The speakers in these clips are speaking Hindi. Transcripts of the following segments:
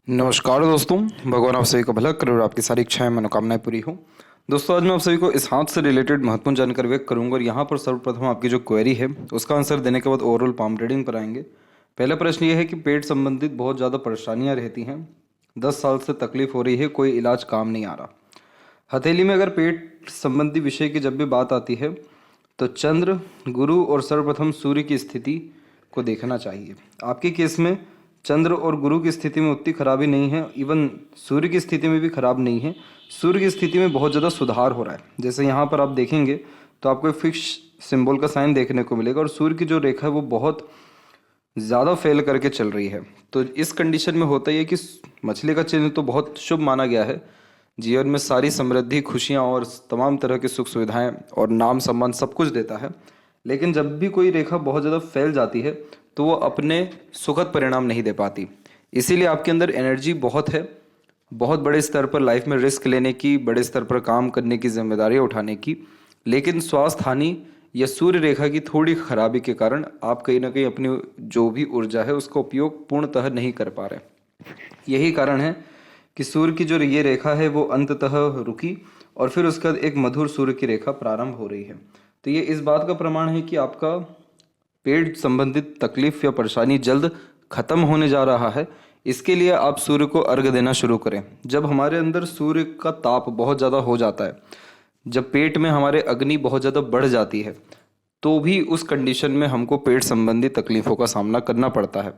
नमस्कार दोस्तों, भगवान आप सभी का भला करे और आपकी सारी इच्छाएं मनोकामनाएं पूरी हो। दोस्तों, आज मैं आप सभी को इस हाथ से रिलेटेड महत्वपूर्ण जानकारी व्यक्त करूंगा और यहाँ पर सर्वप्रथम आपकी जो क्वेरी है उसका आंसर देने के बाद ओवरऑल पाम रीडिंग पर आएंगे। पहला प्रश्न ये है कि पेट संबंधित बहुत ज़्यादा परेशानियाँ रहती हैं, 10 साल से तकलीफ हो रही है, कोई इलाज काम नहीं आ रहा। हथेली में अगर पेट संबंधी विषय की जब भी बात आती है तो चंद्र, गुरु और सर्वप्रथम सूर्य की स्थिति को देखना चाहिए। आपके केस में चंद्र और गुरु की स्थिति में उतनी खराबी नहीं है, इवन सूर्य की स्थिति में भी खराब नहीं है। सूर्य की स्थिति में बहुत ज़्यादा सुधार हो रहा है। जैसे यहाँ पर आप देखेंगे तो आपको एक फिक्स सिंबल का साइन देखने को मिलेगा और सूर्य की जो रेखा है वो बहुत ज़्यादा फेल करके चल रही है। तो इस कंडीशन में होता ही है कि मछली का चिन्ह तो बहुत शुभ माना गया है, जीवन में सारी समृद्धि, खुशियाँ और तमाम तरह की सुख सुविधाएं और नाम सम्मान सब कुछ देता है। लेकिन जब भी कोई रेखा बहुत ज़्यादा फैल जाती है तो वो अपने सुखद परिणाम नहीं दे पाती। इसीलिए आपके अंदर एनर्जी बहुत है, बहुत बड़े स्तर पर लाइफ में रिस्क लेने की, बड़े स्तर पर काम करने की, जिम्मेदारियां उठाने की, लेकिन स्वास्थ्य हानि या सूर्य रेखा की थोड़ी खराबी के कारण आप कहीं ना कहीं अपनी जो भी ऊर्जा है उसका उपयोग पूर्णतः नहीं कर पा रहे। यही कारण है कि सूर्य की जो ये रेखा है वो अंततः रुकी और फिर उसका एक मधुर सूर्य की रेखा प्रारंभ हो रही है। तो ये इस बात का प्रमाण है कि आपका पेट संबंधित तकलीफ या परेशानी जल्द खत्म होने जा रहा है। इसके लिए आप सूर्य को अर्घ देना शुरू करें। जब हमारे अंदर सूर्य का ताप बहुत ज़्यादा हो जाता है, जब पेट में हमारे अग्नि बहुत ज़्यादा बढ़ जाती है, तो भी उस कंडीशन में हमको पेट संबंधी तकलीफ़ों का सामना करना पड़ता है।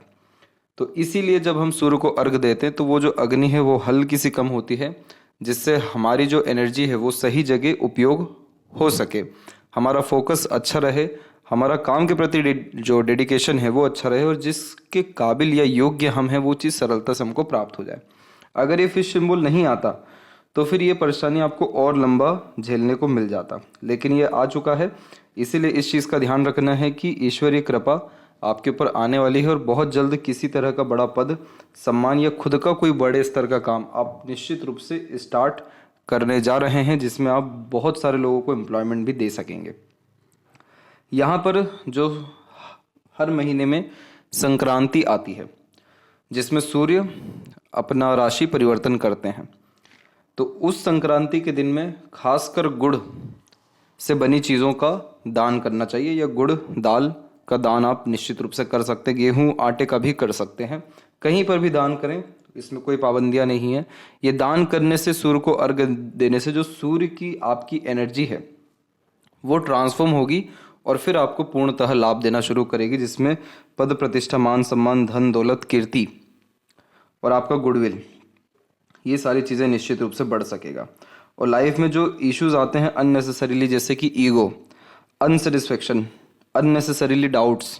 तो इसीलिए जब हम सूर्य को अर्घ देते हैं तो वो जो अग्नि है वो हल्की सी कम होती है, जिससे हमारी जो एनर्जी है वो सही जगह उपयोग हो सके, हमारा फोकस अच्छा रहे, हमारा काम के प्रति जो डेडिकेशन है वो अच्छा रहे और जिसके काबिल या योग्य हम हैं वो चीज़ सरलता से हमको प्राप्त हो जाए। अगर ये फिश सिंबल नहीं आता तो फिर ये परेशानी आपको और लंबा झेलने को मिल जाता, लेकिन ये आ चुका है। इसीलिए इस चीज़ का ध्यान रखना है कि ईश्वरीय कृपा आपके ऊपर आने वाली है और बहुत जल्द किसी तरह का बड़ा पद, सम्मान या खुद का कोई बड़े स्तर का काम आप निश्चित रूप से स्टार्ट करने जा रहे हैं, जिसमें आप बहुत सारे लोगों को एम्प्लॉयमेंट भी दे सकेंगे। यहाँ पर जो हर महीने में संक्रांति आती है जिसमें सूर्य अपना राशि परिवर्तन करते हैं, तो उस संक्रांति के दिन में खासकर गुड़ से बनी चीज़ों का दान करना चाहिए, या गुड़ दाल का दान आप निश्चित रूप से कर सकते हैं। गेहूँ आटे का भी कर सकते हैं, कहीं पर भी दान करें, इसमें कोई पाबंदियां नहीं है। ये दान करने से, सूर्य को अर्घ देने से जो सूर्य की आपकी एनर्जी है वो ट्रांसफॉर्म होगी और फिर आपको पूर्णतः लाभ देना शुरू करेगी, जिसमें पद प्रतिष्ठा, मान सम्मान, धन दौलत, कीर्ति और आपका गुडविल, ये सारी चीज़ें निश्चित रूप से बढ़ सकेगा। और लाइफ में जो इश्यूज आते हैं अननेसेसरीली, जैसे कि ego, unsatisfaction, unnecessarily doubts,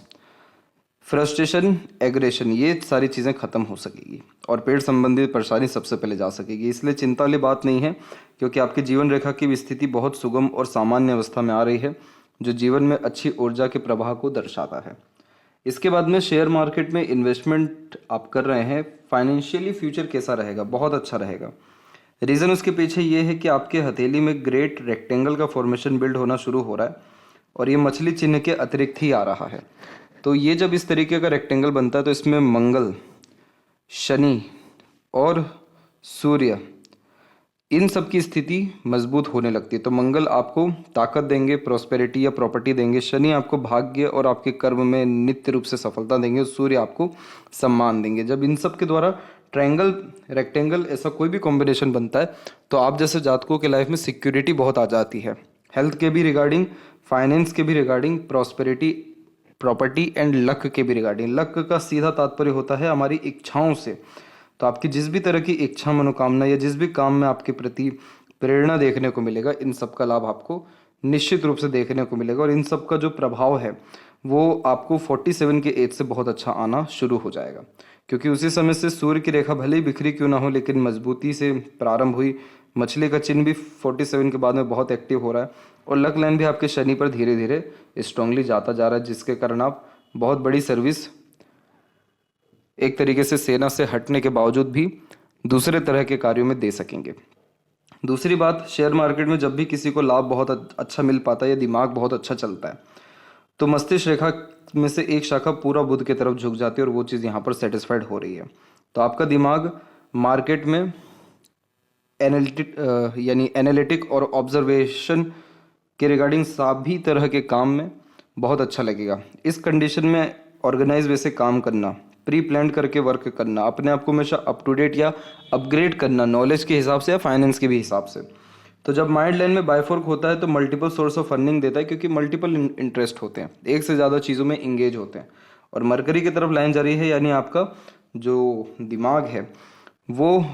frustration, aggression, ये सारी चीज़ें खत्म हो सकेगी और पेट संबंधी परेशानी सबसे पहले जा सकेगी। इसलिए चिंता वाली बात नहीं है, क्योंकि आपकी जीवन रेखा की स्थिति बहुत सुगम और सामान्य अवस्था में आ रही है, जो जीवन में अच्छी ऊर्जा के प्रवाह को दर्शाता है। इसके बाद में शेयर मार्केट में इन्वेस्टमेंट आप कर रहे हैं, फाइनेंशियली फ्यूचर कैसा रहेगा? बहुत अच्छा रहेगा। रीज़न उसके पीछे ये है कि आपके हथेली में ग्रेट रेक्टेंगल का फॉर्मेशन बिल्ड होना शुरू हो रहा है और ये मछली चिन्ह के अतिरिक्त ही आ रहा है। तो ये जब इस तरीके का रेक्टेंगल बनता है तो इसमें मंगल, शनि और सूर्य, इन सब की स्थिति मजबूत होने लगती है। तो मंगल आपको ताकत देंगे, प्रॉस्पेरिटी या प्रॉपर्टी देंगे, शनि आपको भाग्य और आपके कर्म में नित्य रूप से सफलता देंगे, सूर्य आपको सम्मान देंगे। जब इन सब के द्वारा ट्रायंगल, रेक्टेंगल, ऐसा कोई भी कॉम्बिनेशन बनता है तो आप जैसे जातकों के लाइफ में सिक्योरिटी बहुत आ जाती है, हेल्थ के भी रिगार्डिंग, फाइनेंस के भी regarding, prosperity, property and luck के भी रिगार्डिंग। लक का सीधा तात्पर्य होता है हमारी इच्छाओं से। तो आपकी जिस भी तरह की इच्छा, मनोकामना या जिस भी काम में आपके प्रति प्रेरणा देखने को मिलेगा, इन सब का लाभ आपको निश्चित रूप से देखने को मिलेगा और इन सब का जो प्रभाव है वो आपको 47 के एज से बहुत अच्छा आना शुरू हो जाएगा, क्योंकि उसी समय से सूर्य की रेखा भले ही बिखरी क्यों ना हो लेकिन मजबूती से प्रारंभ हुई। मछली का चिन्ह भी 47 के बाद में बहुत एक्टिव हो रहा है और लक लाइन भी आपके शनि पर धीरे धीरे स्ट्रांगली जाता जा रहा है, जिसके कारण आप बहुत बड़ी सर्विस, एक तरीके से सेना से हटने के बावजूद भी दूसरे तरह के कार्यों में दे सकेंगे। दूसरी बात, शेयर मार्केट में जब भी किसी को लाभ बहुत अच्छा मिल पाता है या दिमाग बहुत अच्छा चलता है तो मस्तिष्क रेखा में से एक शाखा पूरा बुध की तरफ झुक जाती है और वो चीज़ यहाँ पर सेटिस्फाइड हो रही है। तो आपका दिमाग मार्केट में एनालिटिक और ऑब्जर्वेशन के रिगार्डिंग सभी तरह के काम में बहुत अच्छा लगेगा। इस कंडीशन में ऑर्गेनाइज वे से काम करना, प्री प्लान करके वर्क करना, अपने आप को हमेशा अप टू डेट या अपग्रेड करना नॉलेज के हिसाब से या फाइनेंस के भी हिसाब से। तो जब माइंड लाइन में बायफोर्क होता है तो मल्टीपल सोर्स ऑफ अर्निंग देता है, क्योंकि मल्टीपल इंटरेस्ट होते हैं, एक से ज़्यादा चीज़ों में इंगेज होते हैं। और मरकरी की तरफ लाइन जा रही है, यानी आपका जो दिमाग है वो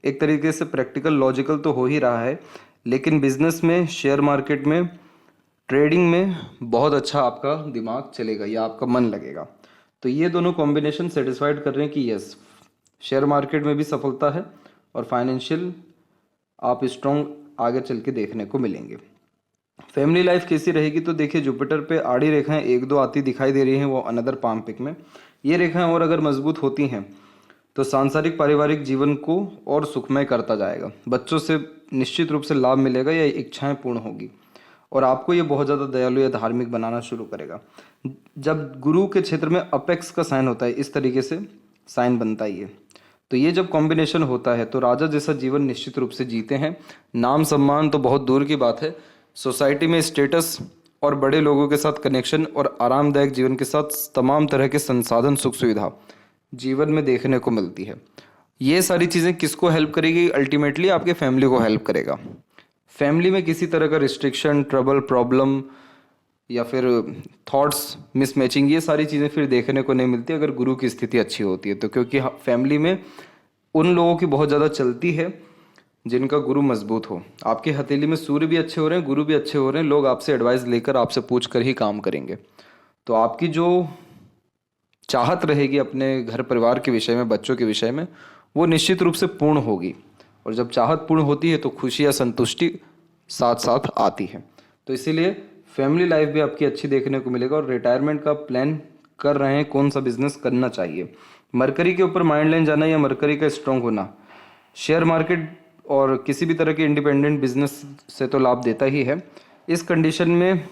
एक तरीके से प्रैक्टिकल लॉजिकल तो हो ही रहा है, लेकिन बिजनेस में, शेयर मार्केट में, ट्रेडिंग में बहुत अच्छा आपका दिमाग चलेगा या आपका मन लगेगा। तो ये दोनों कॉम्बिनेशन सेटिस्फाइड कर रहे हैं कि यस, शेयर मार्केट में भी सफलता है और फाइनेंशियल आप स्ट्रॉन्ग आगे चल के देखने को मिलेंगे। फैमिली लाइफ कैसी रहेगी, तो देखिए जुपिटर पे आड़ी रेखाएं एक दो आती दिखाई दे रही हैं, वो अनदर पाम पिक में। ये रेखाएं और अगर मजबूत होती हैं तो सांसारिक पारिवारिक जीवन को और सुखमय करता जाएगा। बच्चों से निश्चित रूप से लाभ मिलेगा या इच्छाएं पूर्ण होगी, और आपको ये बहुत ज़्यादा दयालु या धार्मिक बनाना शुरू करेगा। जब गुरु के क्षेत्र में अपेक्स का साइन होता है, इस तरीके से साइन बनता ही है, तो ये जब कॉम्बिनेशन होता है तो राजा जैसा जीवन निश्चित रूप से जीते हैं। नाम सम्मान तो बहुत दूर की बात है, सोसाइटी में स्टेटस और बड़े लोगों के साथ कनेक्शन और आरामदायक जीवन के साथ तमाम तरह के संसाधन सुख सुविधा जीवन में देखने को मिलती है। ये सारी चीज़ें किसको हेल्प करेगी, अल्टीमेटली आपके फैमिली को हेल्प करेगा। फैमिली में किसी तरह का रिस्ट्रिक्शन, ट्रबल, प्रॉब्लम या फिर थॉट्स मिसमैचिंग, ये सारी चीज़ें फिर देखने को नहीं मिलती अगर गुरु की स्थिति अच्छी होती है तो, क्योंकि फैमिली में उन लोगों की बहुत ज़्यादा चलती है जिनका गुरु मजबूत हो। आपकी हथेली में सूर्य भी अच्छे हो रहे हैं, गुरु भी अच्छे हो रहे हैं, लोग आपसे एडवाइस लेकर, आपसे पूछ कर ही काम करेंगे। तो आपकी जो चाहत रहेगी अपने घर परिवार के विषय में, बच्चों के विषय में, वो निश्चित रूप से पूर्ण होगी। और जब चाहत पूर्ण होती है तो खुशी या संतुष्टि साथ साथ आती है। तो इसीलिए फैमिली लाइफ भी आपकी अच्छी देखने को मिलेगा। और रिटायरमेंट का प्लान कर रहे हैं, कौन सा बिजनेस करना चाहिए, मरकरी के ऊपर माइंड लाइन जाना या मरकरी का स्ट्रांग होना, शेयर मार्केट और किसी भी तरह के इंडिपेंडेंट बिजनेस से तो लाभ देता ही है। इस कंडीशन में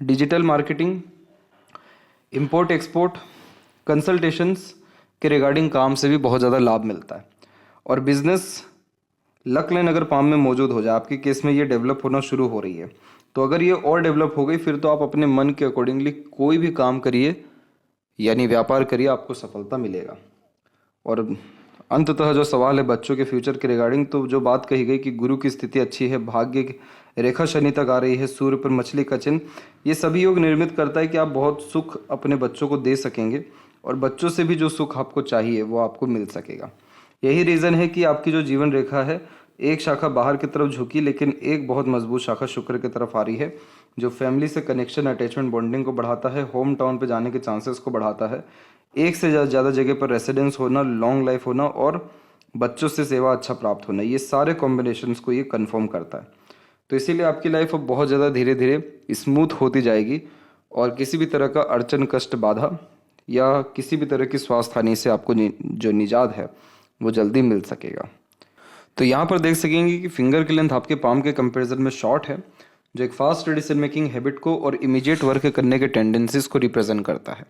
digital marketing, import export, consultations के रिगार्डिंग काम से भी बहुत ज़्यादा लाभ मिलता है। और बिजनेस लक लाइन अगर पाम में मौजूद हो जाए, आपके केस में ये डेवलप होना शुरू हो रही है, तो अगर ये और डेवलप हो गई फिर तो आप अपने मन के अकॉर्डिंगली कोई भी काम करिए, यानी व्यापार करिए, आपको सफलता मिलेगा। और अंततः जो सवाल है बच्चों के फ्यूचर के रिगार्डिंग, तो जो बात कही गई कि गुरु की स्थिति अच्छी है, भाग्य की रेखा शनि तक आ रही है, सूर्य पर मछली का चिन्ह, ये सभी योग निर्मित करता है कि आप बहुत सुख अपने बच्चों को दे सकेंगे और बच्चों से भी जो सुख आपको चाहिए वो आपको मिल सकेगा। यही रीज़न है कि आपकी जो जीवन रेखा है, एक शाखा बाहर की तरफ झुकी लेकिन एक बहुत मजबूत शाखा शुक्र की तरफ आ रही है, जो फैमिली से कनेक्शन, अटैचमेंट, बॉन्डिंग को बढ़ाता है, होम टाउन पे जाने के चांसेस को बढ़ाता है, एक से ज़्यादा जगह पर रेसिडेंस होना, लॉन्ग लाइफ होना और बच्चों से सेवा अच्छा प्राप्त होना, ये सारे कॉम्बिनेशंस को ये कन्फर्म करता है। तो इसीलिए आपकी लाइफ अब बहुत ज़्यादा धीरे धीरे स्मूथ होती जाएगी और किसी भी तरह का अड़चन, कष्ट, बाधा या किसी भी तरह की स्वास्थ्य हानि से आपको जो निजात है वो जल्दी मिल सकेगा। तो यहाँ पर देख सकेंगे कि फिंगर की लेंथ आपके पाम के कंपैरिजन में शॉर्ट है, जो एक फास्ट डिसीजन मेकिंग हैबिट को और इमीडिएट वर्क करने के टेंडेंसीज को रिप्रेजेंट करता है।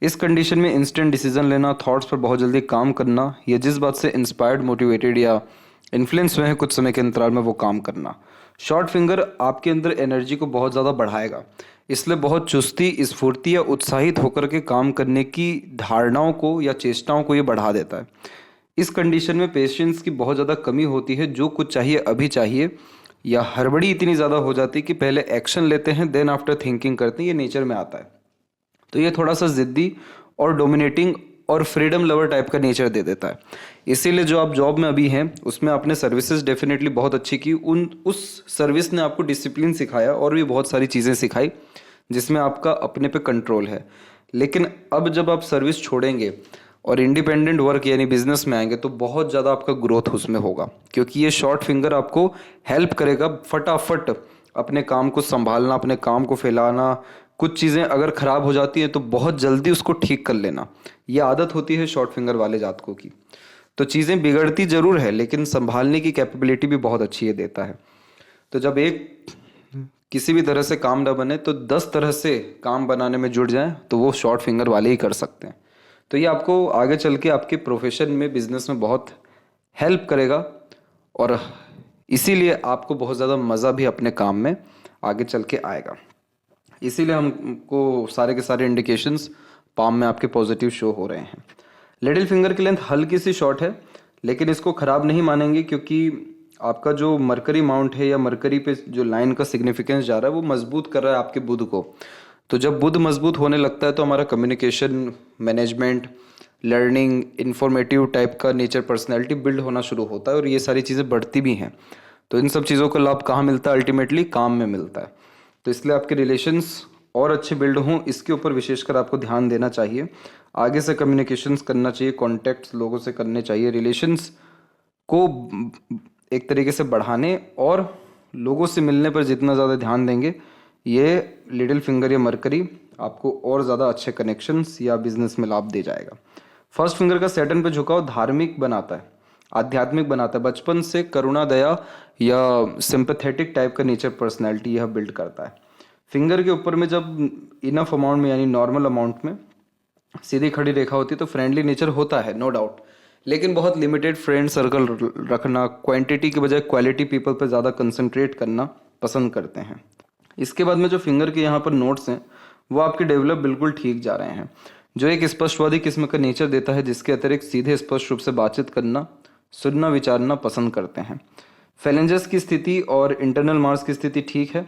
इस कंडीशन में इंस्टेंट डिसीजन लेना, थॉट्स पर बहुत जल्दी काम करना या जिस बात से इंस्पायर्ड, मोटिवेटेड या इन्फ्लुएंस हुए हैं कुछ समय के अंतराल में वो काम करना। शॉर्ट फिंगर आपके अंदर एनर्जी को बहुत ज़्यादा बढ़ाएगा, इसलिए बहुत चुस्ती, स्फूर्ति या उत्साहित होकर के काम करने की धारणाओं को या चेष्टाओं को ये बढ़ा देता है। इस कंडीशन में पेशेंस की बहुत ज़्यादा कमी होती है, जो कुछ चाहिए अभी चाहिए, या हड़बड़ी इतनी ज़्यादा हो जाती है कि पहले एक्शन लेते हैं देन आफ्टर थिंकिंग करते हैं, ये नेचर में आता है। तो ये थोड़ा सा ज़िद्दी और डोमिनेटिंग और फ्रीडम लवर टाइप का नेचर दे देता है। इसीलिए जो आप जॉब में अभी हैं उसमें आपने सर्विसेज डेफिनेटली बहुत अच्छी की, उस सर्विस ने आपको डिसिप्लिन सिखाया और भी बहुत सारी चीज़ें सिखाई जिसमें आपका अपने पे कंट्रोल है। लेकिन अब जब आप सर्विस छोड़ेंगे और इंडिपेंडेंट वर्क यानी बिजनेस में आएंगे तो बहुत ज़्यादा आपका ग्रोथ उसमें होगा, क्योंकि ये शॉर्ट फिंगर आपको हेल्प करेगा फटाफट अपने काम को संभालना, अपने काम को फैलाना। कुछ चीज़ें अगर ख़राब हो जाती है तो बहुत जल्दी उसको ठीक कर लेना, ये आदत होती है शॉर्ट फिंगर वाले जातकों की। तो चीज़ें बिगड़ती ज़रूर है लेकिन संभालने की कैपेबिलिटी भी बहुत अच्छी है देता है। तो जब एक किसी भी तरह से काम ना बने तो 10 तरह से काम बनाने में जुट जाएं तो वो शॉर्ट फिंगर वाले ही कर सकते हैं। तो ये आपको आगे चल के आपके प्रोफेशन में, बिजनेस में बहुत हेल्प करेगा और इसीलिए आपको बहुत ज़्यादा मज़ा भी अपने काम में आगे चल के आएगा। इसीलिए हमको सारे के सारे इंडिकेशंस पाम में आपके पॉजिटिव शो हो रहे हैं। लिटिल फिंगर की लेंथ हल्की सी शॉर्ट है, लेकिन इसको खराब नहीं मानेंगे क्योंकि आपका जो मरकरी माउंट है या मरकरी पे जो लाइन का सिग्निफिकेंस जा रहा है वो मजबूत कर रहा है आपके बुध को। तो जब बुध मजबूत होने लगता है तो हमारा communication, management, learning, informative type का नेचर, पर्सनैलिटी बिल्ड होना शुरू होता है और ये सारी चीज़ें बढ़ती भी हैं। तो इन सब चीज़ों का लाभ कहाँ मिलता है? अल्टीमेटली काम में मिलता है। तो इसलिए आपके रिलेशंस और अच्छे बिल्ड हों, इसके ऊपर विशेषकर आपको ध्यान देना चाहिए। आगे से कम्युनिकेशंस करना चाहिए, कॉन्टैक्ट्स लोगों से करने चाहिए, रिलेशंस को एक तरीके से बढ़ाने और लोगों से मिलने पर जितना ज़्यादा ध्यान देंगे, ये लिटिल फिंगर या मरकरी आपको और ज़्यादा अच्छे कनेक्शंस या बिजनेस में लाभ दे जाएगा। फर्स्ट फिंगर का सैटर्न पे झुकाव धार्मिक बनाता है, आध्यात्मिक बनाता है। बचपन से करुणा, दया या सिंपैथेटिक टाइप का नेचर, पर्सनैलिटी यह बिल्ड करता है। फिंगर के ऊपर में जब इनफ अमाउंट में यानी नॉर्मल अमाउंट में सीधी खड़ी रेखा होती है तो फ्रेंडली नेचर होता है, नो डाउट, लेकिन बहुत लिमिटेड फ्रेंड सर्कल रखना, क्वांटिटी के बजाय क्वालिटी पीपल पर ज़्यादा कंसंट्रेट करना पसंद करते हैं। इसके बाद में जो फिंगर के यहाँ पर नोट्स हैं वो आपके डेवलप बिल्कुल ठीक जा रहे हैं, जो एक स्पष्टवादी किस्म का नेचर देता है, जिसके अतिरिक्त सीधे स्पष्ट रूप से बातचीत करना, सुनना, विचारना पसंद करते हैं। फेलेंजस की स्थिति और इंटरनल मार्स की स्थिति ठीक है,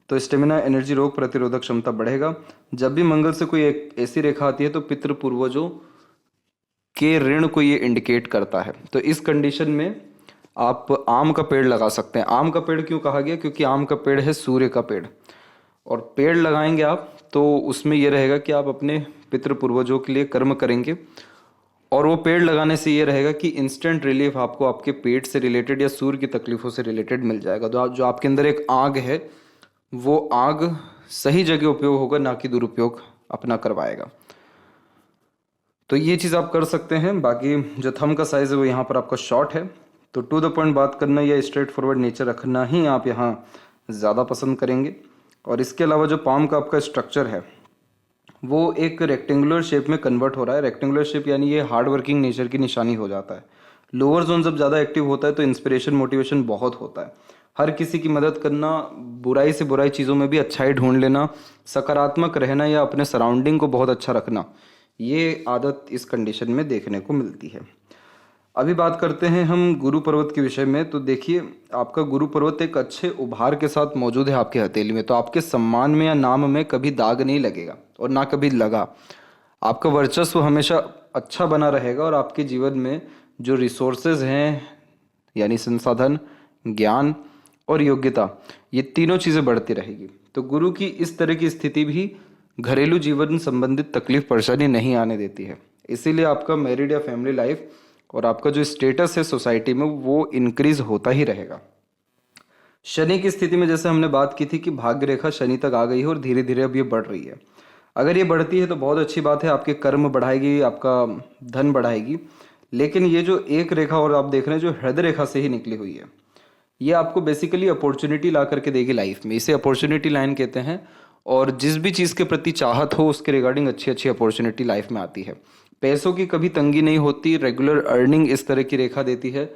तो स्टेमिना, एनर्जी, रोग प्रतिरोधक क्षमता बढ़ेगा। जब भी मंगल से कोई एक ऐसी रेखा आती है तो पितृ पूर्वजों के ऋण को ये इंडिकेट करता है। तो इस कंडीशन में आप आम का पेड़ लगा सकते हैं। आम का पेड़ क्यों कहा गया? क्योंकि आम का पेड़ है सूर्य का पेड़, और पेड़ लगाएंगे आप तो उसमें यह रहेगा कि आप अपने पितृ पूर्वजों के लिए कर्म करेंगे, और वो पेड़ लगाने से ये रहेगा कि इंस्टेंट रिलीफ आपको आपके पेट से रिलेटेड या सूर्य की तकलीफों से रिलेटेड मिल जाएगा। तो जो आपके अंदर एक आग है वो आग सही जगह उपयोग होगा, ना कि दुरुपयोग अपना करवाएगा। तो ये चीज़ आप कर सकते हैं। बाकी जो थंब का साइज़ है वो यहाँ पर आपका शॉर्ट है, तो टू द पॉइंट बात करना या स्ट्रेट फॉरवर्ड नेचर रखना ही आप यहाँ ज़्यादा पसंद करेंगे। और इसके अलावा जो पाम का आपका स्ट्रक्चर है वो एक रेक्टेंगुलर शेप में कन्वर्ट हो रहा है। रेक्टेंगुलर शेप यानी ये हार्ड वर्किंग नेचर की निशानी हो जाता है। लोअर जोन जब ज़्यादा एक्टिव होता है तो इंस्पिरेशन, मोटिवेशन बहुत होता है। हर किसी की मदद करना, बुराई से बुराई चीज़ों में भी अच्छाई ढूंढ लेना, सकारात्मक रहना या अपने सराउंडिंग को बहुत अच्छा रखना, ये आदत इस कंडीशन में देखने को मिलती है। अभी बात करते हैं हम गुरु पर्वत के विषय में। तो देखिए, आपका गुरु पर्वत एक अच्छे उभार के साथ मौजूद है आपके हथेली में, तो आपके सम्मान में या नाम में कभी दाग नहीं लगेगा और ना कभी लगा। आपका वर्चस्व हमेशा अच्छा बना रहेगा और आपके जीवन में जो रिसोर्सेज हैं यानी संसाधन, ज्ञान और योग्यता, ये तीनों चीज़ें बढ़ती रहेगी। तो गुरु की इस तरह की स्थिति भी घरेलू जीवन संबंधित तकलीफ परेशानी नहीं आने देती है। इसीलिए आपका मैरिड या फैमिली लाइफ और आपका जो स्टेटस है सोसाइटी में वो इंक्रीज होता ही रहेगा। शनि की स्थिति में जैसे हमने बात की थी कि भाग्य रेखा शनि तक आ गई है और धीरे धीरे अब ये बढ़ रही है। अगर ये बढ़ती है तो बहुत अच्छी बात है, आपके कर्म बढ़ाएगी, आपका धन बढ़ाएगी। लेकिन ये जो एक रेखा और आप देख रहे हैं जो हृदय रेखा से ही निकली हुई है, ये आपको बेसिकली अपॉर्चुनिटी ला करके देगी लाइफ में। इसे अपॉर्चुनिटी लाइन कहते हैं। और जिस भी चीज़ के प्रति चाहत हो उसके रिगार्डिंग अच्छी अच्छी अपॉर्चुनिटी लाइफ में आती है। पैसों की कभी तंगी नहीं होती, रेगुलर अर्निंग इस तरह की रेखा देती है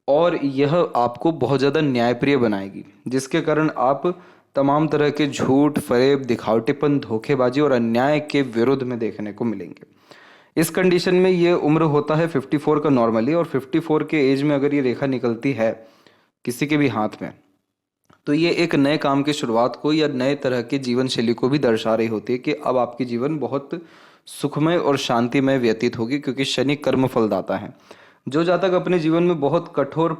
और यह आपको बहुत ज़्यादा न्यायप्रिय बनाएगी, जिसके कारण आप तमाम तरह के झूठ, फरेब, दिखावटीपन, धोखेबाजी और अन्याय के विरुद्ध में देखने को मिलेंगे। इस कंडीशन में ये उम्र होता है 54 का नॉर्मली, और 54 के एज में अगर ये रेखा निकलती है किसी के भी हाथ में तो ये एक नए काम की शुरुआत को या नए तरह के जीवन शैली को भी दर्शा रही होती है कि अब आपकी जीवन बहुत सुखमय और शांतिमय व्यतीत होगी, क्योंकि शनि कर्म फलदाता है। जो जातक अपने जीवन में बहुत कठोर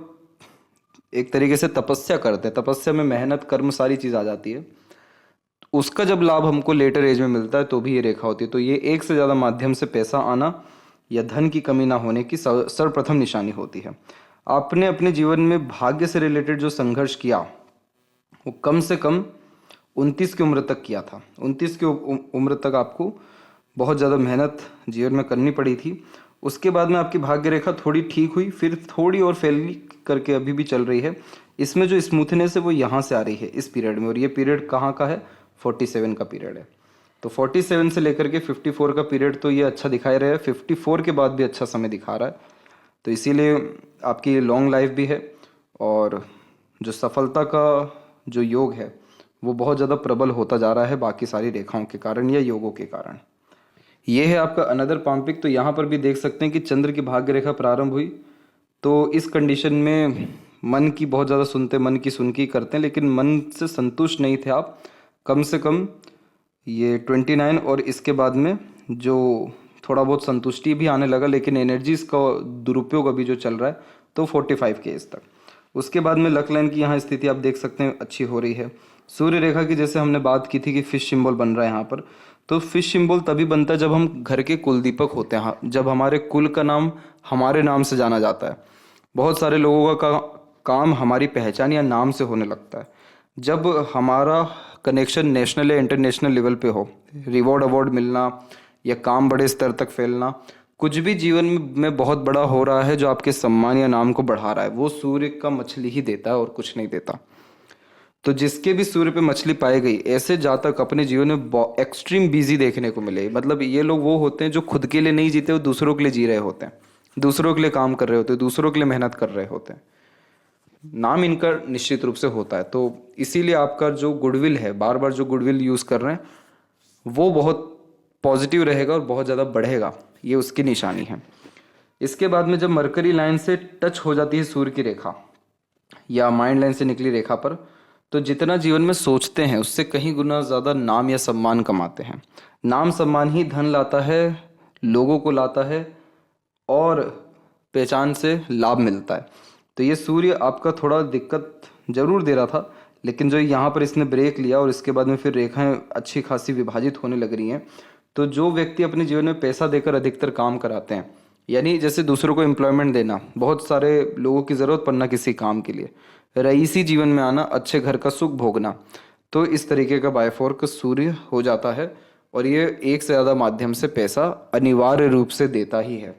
एक तरीके से तपस्या करते हैं, तपस्या में मेहनत, कर्म, सारी चीज़ आ जाती है, उसका जब लाभ हमको लेटर एज में मिलता है तो भी ये रेखा होती है। तो ये एक से ज़्यादा माध्यम से पैसा आना या धन की कमी ना होने की सर्वप्रथम निशानी होती है। आपने अपने जीवन में भाग्य से रिलेटेड जो संघर्ष किया वो कम से कम 29 की उम्र तक किया था। 29 की उम्र तक आपको बहुत ज़्यादा मेहनत जीवन में करनी पड़ी थी। उसके बाद में आपकी भाग्य रेखा थोड़ी ठीक हुई, फिर थोड़ी और फेल करके अभी भी चल रही है। इसमें जो स्मूथनेस है वो यहाँ से आ रही है इस पीरियड में, और ये पीरियड कहाँ का है? 47 का पीरियड है। तो 47 से लेकर के 54 का पीरियड तो ये अच्छा दिखाई रहा है, 54 के बाद भी अच्छा समय दिखा रहा है। तो इसीलिए आपकी लॉन्ग लाइफ भी है और जो सफलता का जो योग है वो बहुत ज़्यादा प्रबल होता जा रहा है बाकी सारी रेखाओं के कारण या योगों के कारण। ये है आपका अनदर पाम पिक। तो यहाँ पर भी देख सकते हैं कि चंद्र की भाग्य रेखा प्रारंभ हुई। तो इस कंडीशन में मन की बहुत ज़्यादा सुनते, मन की सुनकी करते हैं, लेकिन मन से संतुष्ट नहीं थे आप। कम से कम ये 29 और इसके बाद में जो थोड़ा बहुत संतुष्टि भी आने लगा, लेकिन एनर्जीज का दुरुपयोग अभी जो चल रहा है तो 45 के एज तक। उसके बाद में लक लाइन की यहाँ स्थिति आप देख सकते हैं अच्छी हो रही है। सूर्य रेखा की जैसे हमने बात की थी कि फिश सिंबल बन रहा है यहाँ पर, तो फिश सिंबल तभी बनता है जब हम घर के कुल दीपक होते हैं, जब हमारे कुल का नाम हमारे नाम से जाना जाता है। बहुत सारे लोगों का काम हमारी पहचान या नाम से होने लगता है। जब हमारा कनेक्शन नेशनल या इंटरनेशनल लेवल पे हो, रिवॉर्ड अवार्ड मिलना या काम बड़े स्तर तक फैलना, कुछ भी जीवन में बहुत बड़ा हो रहा है जो आपके सम्मान या नाम को बढ़ा रहा है, वो सूर्य का मछली ही देता है और कुछ नहीं देता। तो जिसके भी सूर्य पे मछली पाई गई, ऐसे जातक अपने जीवन में एक्सट्रीम बिजी देखने को मिले। मतलब ये लोग वो होते हैं जो खुद के लिए नहीं जीते, वो दूसरों के लिए जी रहे होते हैं, दूसरों के लिए काम कर रहे होते हैं, दूसरों के लिए मेहनत कर रहे होते हैं। नाम इनका निश्चित रूप से होता है। तो इसीलिए आपका जो गुडविल है, बार बार जो गुडविल यूज़ कर रहे हैं, वो बहुत पॉजिटिव रहेगा और बहुत ज़्यादा बढ़ेगा, ये उसकी निशानी है। इसके बाद में जब मरकरी लाइन से टच हो जाती है सूर्य की रेखा या माइंड लाइन से निकली रेखा पर, तो जितना जीवन में सोचते हैं उससे कहीं गुना ज़्यादा नाम या सम्मान कमाते हैं। नाम सम्मान ही धन लाता है, लोगों को लाता है और पहचान से लाभ मिलता है। तो ये सूर्य आपका थोड़ा दिक्कत जरूर दे रहा था, लेकिन जो यहाँ पर इसने ब्रेक लिया और इसके बाद में फिर रेखाएं अच्छी खासी विभाजित होने लग रही हैं। तो जो व्यक्ति अपने जीवन में पैसा देकर अधिकतर काम कराते हैं, यानी जैसे दूसरों को एम्प्लॉयमेंट देना, बहुत सारे लोगों की ज़रूरत पड़ना किसी काम के लिए, रईसी जीवन में आना, अच्छे घर का सुख भोगना, तो इस तरीके का बायफोर्क सूर्य हो जाता है और ये एक से ज़्यादा माध्यम से पैसा अनिवार्य रूप से देता ही है।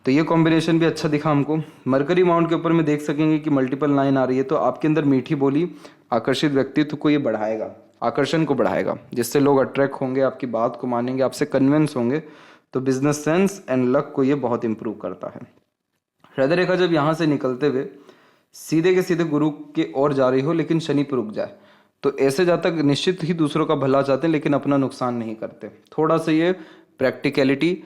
तो ये कॉम्बिनेशन भी अच्छा दिखा हमको। मरकरी माउंट के ऊपर में देख सकेंगे कि मल्टीपल लाइन आ रही है, तो आपके अंदर मीठी बोली, आकर्षित व्यक्तित्व को ये बढ़ाएगा, आकर्षण को बढ़ाएगा, जिससे लोग अट्रैक्ट होंगे, आपकी बात को मानेंगे, आपसे कन्विंस होंगे। तो बिजनेस सेंस एंड लक को ये बहुत इंप्रूव करता है। हृदय रेखा जब यहाँ से निकलते हुए सीधे के सीधे गुरु के ओर जा रही हो, लेकिन शनि पर रुक जाए, तो ऐसे जातक निश्चित ही दूसरों का भला चाहते हैं, लेकिन अपना नुकसान नहीं करते। थोड़ा सा ये प्रैक्टिकलिटी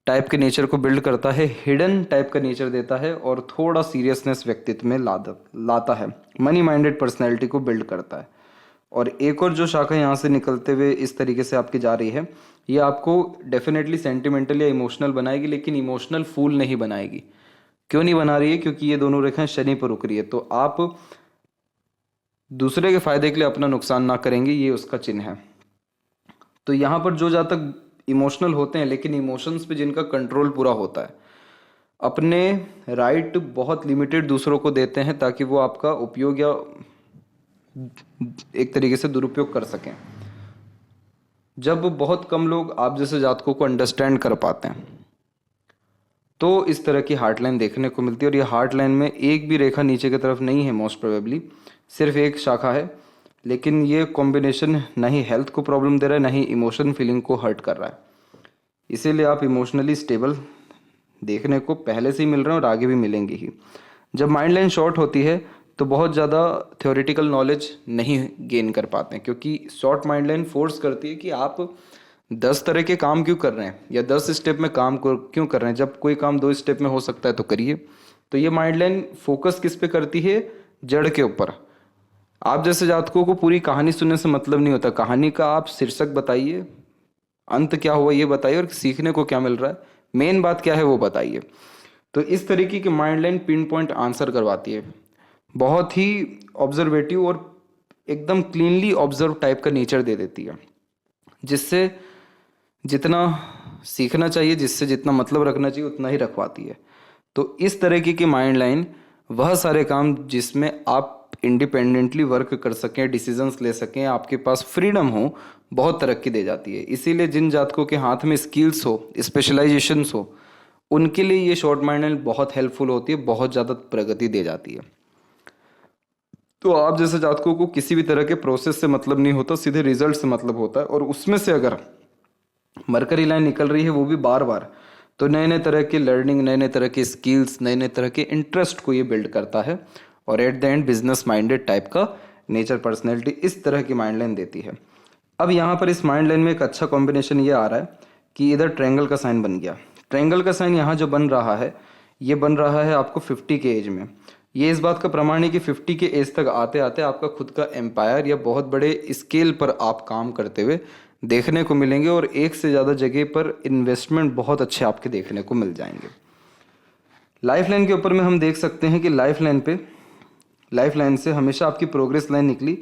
टाइप के नेचर को बिल्ड करता है, हिडन टाइप का नेचर देता है और थोड़ा सीरियसनेस व्यक्तित्व में लाता है, मनी माइंडेड पर्सनैलिटी को बिल्ड करता है। और एक और जो शाखा यहाँ से निकलते हुए इस तरीके से आपकी जा रही है, ये आपको डेफिनेटली सेंटिमेंटल या इमोशनल बनाएगी, लेकिन इमोशनल फूल नहीं बनाएगी। क्यों नहीं बना रही है? क्योंकि ये दोनों रेखाएं शनि पर रुक रही है। तो आप दूसरे के फायदे के लिए अपना नुकसान ना करेंगे, ये उसका चिन्ह है। तो यहाँ पर जो जातक इमोशनल होते हैं, लेकिन इमोशंस पे जिनका कंट्रोल पूरा होता है, अपने राइट बहुत लिमिटेड दूसरों को देते हैं ताकि वो आपका उपयोग या एक तरीके से दुरुपयोग कर सकें। जब बहुत कम लोग आप जैसे जातकों को अंडरस्टैंड कर पाते हैं, तो इस तरह की हार्ट लाइन देखने को मिलती है। और ये हार्ट लाइन में एक भी रेखा नीचे की तरफ नहीं है, मोस्ट प्रोबेबली सिर्फ एक शाखा है, लेकिन ये कॉम्बिनेशन ना ही हेल्थ को प्रॉब्लम दे रहा है, ना ही इमोशन फीलिंग को हर्ट कर रहा है। इसीलिए आप इमोशनली स्टेबल देखने को पहले से ही मिल रहे हैं और आगे भी मिलेंगे ही। जब माइंड लाइन शॉर्ट होती है तो बहुत ज़्यादा थ्योरेटिकल नॉलेज नहीं गेन कर पाते हैं, क्योंकि शॉर्ट माइंड लाइन फोर्स करती है कि आप 10 तरह के काम क्यों कर रहे हैं या 10 स्टेप में काम क्यों कर रहे हैं, जब कोई काम 2 स्टेप में हो सकता है तो करिए। तो ये माइंड लाइन फोकस किस पे करती है? जड़ के ऊपर। आप जैसे जातकों को पूरी कहानी सुनने से मतलब नहीं होता, कहानी का आप शीर्षक बताइए, अंत क्या हुआ ये बताइए और सीखने को क्या मिल रहा है, मेन बात क्या है वो बताइए। तो इस तरीके की mind line pin point answer करवाती है, बहुत ही ऑब्जर्वेटिव और एकदम क्लीनली ऑब्जर्व टाइप का नेचर दे देती है, जिससे जितना सीखना चाहिए, जिससे जितना मतलब रखना चाहिए उतना ही रखवाती है। तो इस तरीके की माइंड लाइन वह सारे काम जिसमें आप इंडिपेंडेंटली वर्क कर सकें, डिसीजंस ले सकें, आपके पास फ्रीडम हो, बहुत तरक्की दे जाती है। इसीलिए जिन जातकों के हाथ में स्किल्स हो, स्पेशलाइजेशंस हो, उनके लिए ये शॉर्ट माइंड लाइन बहुत हेल्पफुल होती है, बहुत ज़्यादा प्रगति दे जाती है। तो आप जैसे जातकों को किसी भी तरह के प्रोसेस से मतलब नहीं होता, सीधे रिजल्ट से मतलब होता है। और उसमें से अगर मरकरी लाइन निकल रही है वो भी बार बार, तो नए नए तरह की लर्निंग, नए नए तरह के स्किल्स, नए नए तरह के इंटरेस्ट को ये बिल्ड करता है। और at the end business minded type का नेचर, पर्सनैलिटी इस तरह की माइंड लाइन देती है। अब यहाँ पर इस माइंड लाइन में एक अच्छा कॉम्बिनेशन ये आ रहा है कि इधर ट्रायंगल का साइन बन गया। ट्रायंगल का साइन यहाँ जो बन रहा है, ये बन रहा है आपको 50 के एज में। ये इस बात का प्रमाण है कि 50 के एज तक आते आते आपका खुद का एम्पायर या बहुत बड़े स्केल पर आप काम करते हुए देखने को मिलेंगे, और एक से ज़्यादा जगह पर इन्वेस्टमेंट बहुत अच्छे आपके देखने को मिल जाएंगे। लाइफ लाइन के ऊपर में हम देख सकते हैं कि लाइफ लाइन से हमेशा आपकी प्रोग्रेस लाइन निकली,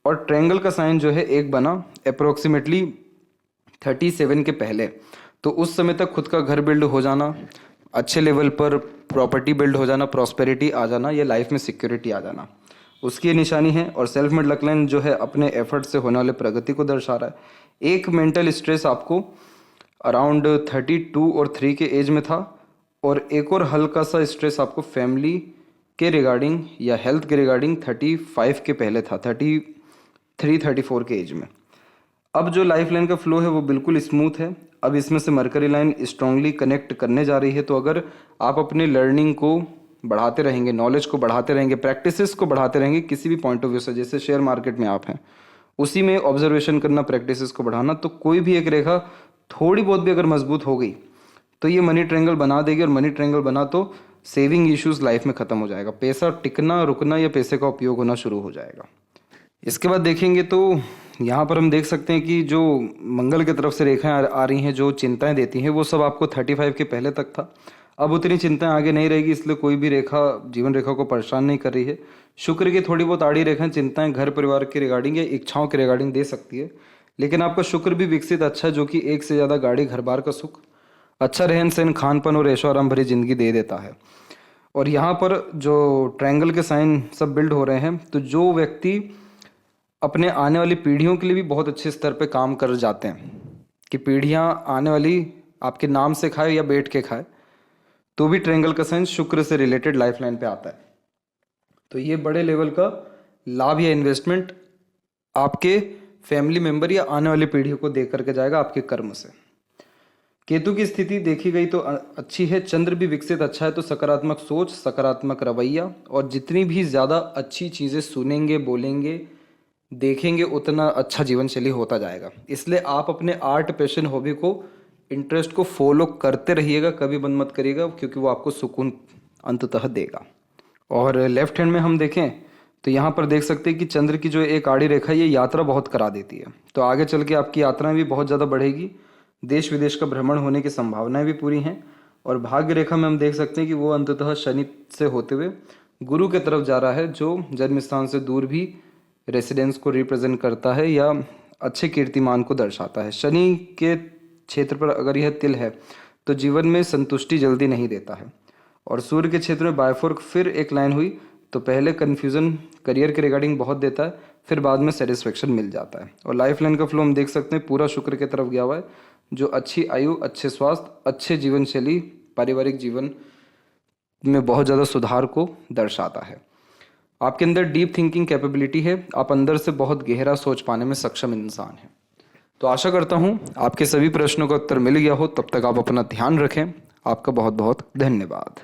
और ट्रायंगल का साइन जो है एक बना अप्रोक्सीमेटली 37 के पहले। तो उस समय तक खुद का घर बिल्ड हो जाना, अच्छे लेवल पर प्रॉपर्टी बिल्ड हो जाना, प्रॉस्पेरिटी आ जाना, ये लाइफ में सिक्योरिटी आ जाना, उसकी ये निशानी है। और सेल्फ मेड लक लाइन जो है अपने एफर्ट से होने वाले प्रगति को दर्शा रहा है। एक मेंटल स्ट्रेस आपको अराउंड 32 और 3 के एज में था, और एक और हल्का सा स्ट्रेस आपको फैमिली के रिगार्डिंग या हेल्थ के रिगार्डिंग 35 के पहले था, 33-34 के एज में। अब जो लाइफ लाइन का फ्लो है वो बिल्कुल स्मूथ है। अब इसमें से मरकरी लाइन स्ट्रांगली कनेक्ट करने जा रही है। तो अगर आप अपने लर्निंग को बढ़ाते रहेंगे, नॉलेज को बढ़ाते रहेंगे, प्रैक्टिसेस को बढ़ाते रहेंगे किसी भी पॉइंट ऑफ व्यू से, जैसे शेयर मार्केट में आप हैं, उसी में ऑब्जर्वेशन करना, प्रैक्टिसेस को बढ़ाना, तो कोई भी एक रेखा थोड़ी बहुत भी अगर मजबूत हो गई तो ये मनी ट्रायंगल बना देगी। और मनी ट्रायंगल बना तो सेविंग इश्यूज लाइफ में ख़त्म हो जाएगा, पैसा टिकना रुकना या पैसे का उपयोग होना शुरू हो जाएगा। इसके बाद देखेंगे तो यहाँ पर हम देख सकते हैं कि जो मंगल की तरफ से रेखाएं आ रही हैं, जो चिंताएं देती हैं, वो सब आपको 35 के पहले तक था। अब उतनी चिंताएं आगे नहीं रहेगी, इसलिए कोई भी रेखा जीवन रेखा को परेशान नहीं कर रही है। शुक्र की थोड़ी बहुत आड़ी रेखाएं चिंताएं घर परिवार के रिगार्डिंग या इच्छाओं के रिगार्डिंग दे सकती है, लेकिन आपका शुक्र भी विकसित अच्छा है, जो कि एक से ज़्यादा गाड़ी, घर बार का सुख, अच्छा रहन सहन, खान पान और ऐशो आराम भरी जिंदगी दे देता है। और यहाँ पर जो ट्रायंगल के साइन सब बिल्ड हो रहे हैं, तो जो व्यक्ति अपने आने वाली पीढ़ियों के लिए भी बहुत अच्छे स्तर पे काम कर जाते हैं कि पीढ़ियाँ आने वाली आपके नाम से खाए या बैठ के खाए, तो भी ट्रायंगल का साइन शुक्र से रिलेटेड लाइफ लाइन पे आता है। तो ये बड़े लेवल का लाभ या इन्वेस्टमेंट आपके फैमिली मेंबर या आने वाली पीढ़ियों को दे करके जाएगा आपके कर्म से। केतु की स्थिति देखी गई तो अच्छी है, चंद्र भी विकसित अच्छा है, तो सकारात्मक सोच, सकारात्मक रवैया, और जितनी भी ज़्यादा अच्छी चीज़ें सुनेंगे, बोलेंगे, देखेंगे, उतना अच्छा जीवन शैली होता जाएगा। इसलिए आप अपने आर्ट, पैशन, हॉबी को, इंटरेस्ट को फॉलो करते रहिएगा, कभी बंद मत करिएगा, क्योंकि वो आपको सुकून अंततः देगा। और लेफ्ट हैंड में हम देखें तो यहाँ पर देख सकते हैं कि चंद्र की जो एक आड़ी रेखा ये यात्रा बहुत करा देती है, तो आगे चल के आपकी यात्राएं भी बहुत ज़्यादा बढ़ेगी, देश विदेश का भ्रमण होने की संभावनाएं भी पूरी हैं। और भाग्य रेखा में हम देख सकते हैं कि वो अंततः शनि से होते हुए गुरु की तरफ जा रहा है, जो जन्म स्थान से दूर भी रेसिडेंस को रिप्रेजेंट करता है या अच्छे कीर्तिमान को दर्शाता है। शनि के क्षेत्र पर अगर यह तिल है तो जीवन में संतुष्टि जल्दी नहीं देता है। और सूर्य के क्षेत्र में बायफोर्क फिर एक लाइन हुई तो पहले कन्फ्यूज़न करियर के रिगार्डिंग बहुत देता है, फिर बाद में सेटिस्फेक्शन मिल जाता है। और लाइफ लाइन का फ्लो हम देख सकते हैं पूरा शुक्र की तरफ गया हुआ है, जो अच्छी आयु, अच्छे स्वास्थ्य, अच्छे जीवन शैली, पारिवारिक जीवन में बहुत ज़्यादा सुधार को दर्शाता है। आपके अंदर डीप थिंकिंग कैपेबिलिटी है, आप अंदर से बहुत गहरा सोच पाने में सक्षम इंसान हैं। तो आशा करता हूँ आपके सभी प्रश्नों का उत्तर मिल गया हो। तब तक आप अपना ध्यान रखें। आपका बहुत बहुत धन्यवाद।